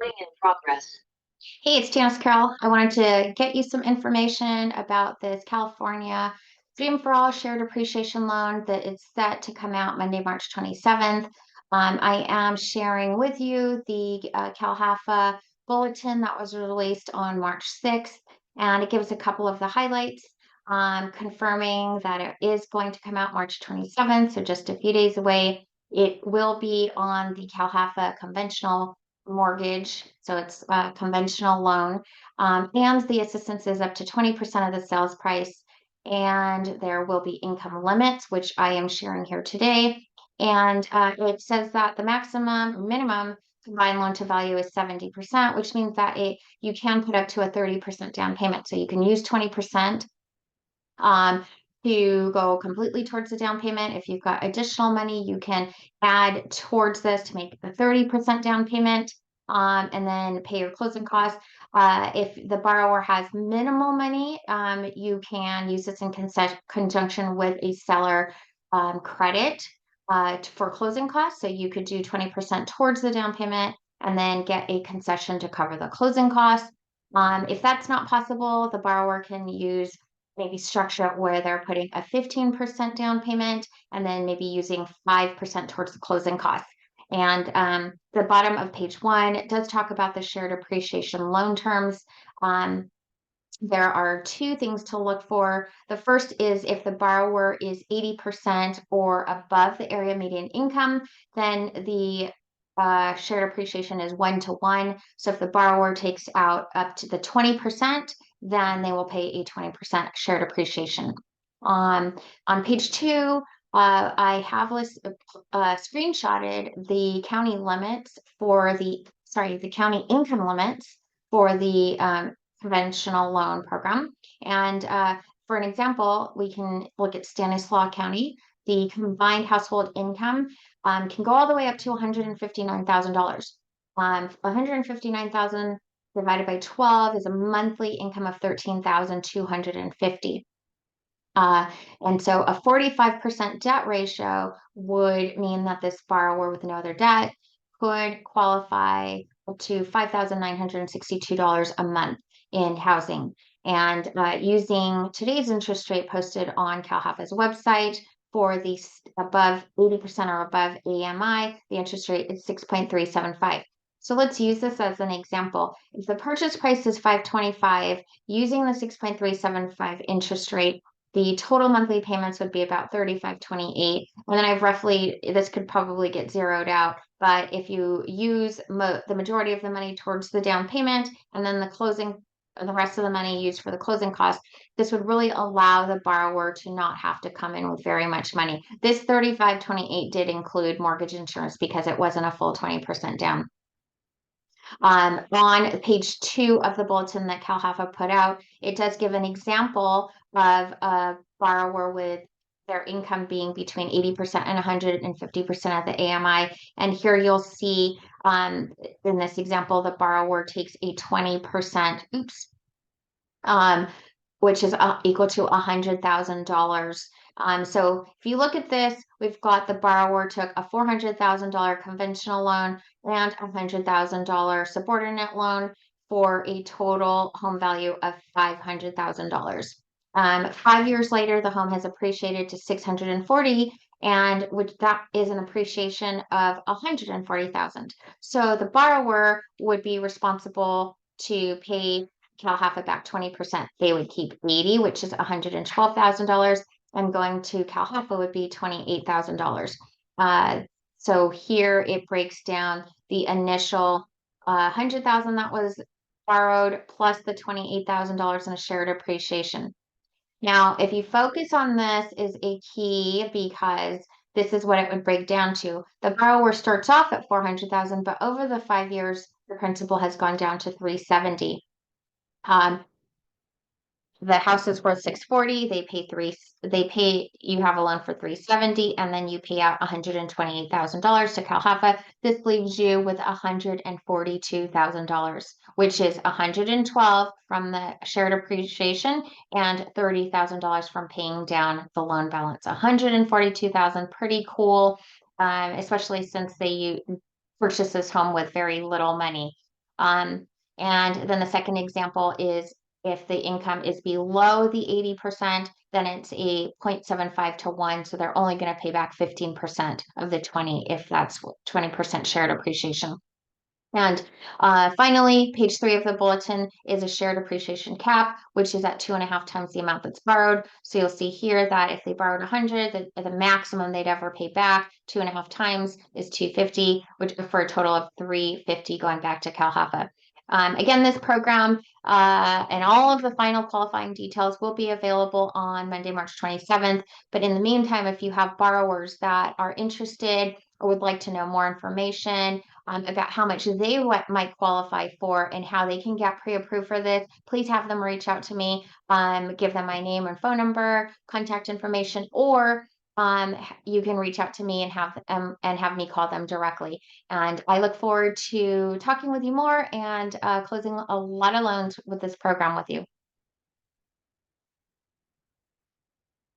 Recording in progress. Hey, it's Janice Carroll. I wanted to get you some information about this California Dream for All shared appreciation loan that is set to come out Monday, March 27th. I am sharing with you the CalHFA bulletin that was released on March 6th, and it gives a couple of the highlights, confirming that it is going to come out March 27th, so just a few days away. It will be on the CalHFA conventional mortgage, so it's a conventional loan, and the assistance is up to 20% of the sales price. And there will be income limits, which I am sharing here today. And it says that the minimum combined loan to value is 70%, which means that you can put up to a 30% down payment. So you can use 20% um, to go completely towards the down payment. If you've got additional money, you can add towards this to make the 30% down payment, and then pay your closing costs. If the borrower has minimal money, you can use this in conjunction with a seller credit for closing costs. So you could do 20% towards the down payment and then get a concession to cover the closing costs. If that's not possible, the borrower can use maybe structure it where they're putting a 15% down payment and then maybe using 5% towards the closing costs. And the bottom of page 1, it does talk about the shared appreciation loan terms. There are two things to look for. The first is if the borrower is 80% or above the area median income, then the shared appreciation is 1-to-1. So if the borrower takes out up to the 20%, then they will pay a 20% shared appreciation. On page 2, I have screenshotted the county limits for the county income limits for the conventional loan program. And for an example, we can look at Stanislaus County. The combined household income can go all the way up to $159,000. 159,000 divided by 12 is a monthly income of $13,250. And so a 45% debt ratio would mean that this borrower with no other debt could qualify up to $5,962 a month in housing. And using today's interest rate posted on CalHFA's website for the above 80% or above AMI, the interest rate is 6.375. So let's use this as an example. If the purchase price is $525, using the 6.375 interest rate, the total monthly payments would be about $35.28. And then this could probably get zeroed out, but if you use the majority of the money towards the down payment and then the rest of the money used for the closing costs, this would really allow the borrower to not have to come in with very much money. This $35.28 did include mortgage insurance because it wasn't a full 20% down. On page 2 of the bulletin that CalHFA put out, it does give an example of a borrower with their income being between 80% and 150% of the AMI. And here you'll see in this example, the borrower takes a 20%, which is equal to $100,000. So if you look at this, we've got the borrower took a $400,000 conventional loan and a $100,000 subordinate loan for a total home value of $500,000. 5 years later, the home has appreciated to $640,000, and which that is an appreciation of $140,000. So the borrower would be responsible to pay CalHFA back 20%. They would keep 80, which is $112,000, and going to CalHFA would be $28,000. So here it breaks down the initial $100,000 that was borrowed plus the $28,000 in a shared appreciation. Now, if you focus on this is a key because this is what it would break down to. The borrower starts off at $400,000, but over the 5 years, the principal has gone down to $370,000. The house is worth $640,000. You have a loan for $370,000, and then you pay out $128,000 to CalHFA. This leaves you with $142,000, which is $112,000 from the shared appreciation and $30,000 from paying down the loan balance. $142,000, pretty cool, especially since they purchased this home with very little money. And then the second example is if the income is below the 80%, then it's a 0.75 to 1. So they're only going to pay back 15% of the 20 if that's 20% shared appreciation. And finally, page 3 of the bulletin is a shared appreciation cap, which is at 2.5 times the amount that's borrowed. So you'll see here that if they borrowed 100, the maximum they'd ever pay back 2.5 times is 250, which for a total of 350 going back to CalHFA. Again, this program and all of the final qualifying details will be available on Monday, March 27th. But in the meantime, if you have borrowers that are interested or would like to know more information about how much they might qualify for and how they can get pre-approved for this, please have them reach out to me, give them my name and phone number, contact information, or you can reach out to me and have me call them directly. And I look forward to talking with you more and closing a lot of loans with this program with you.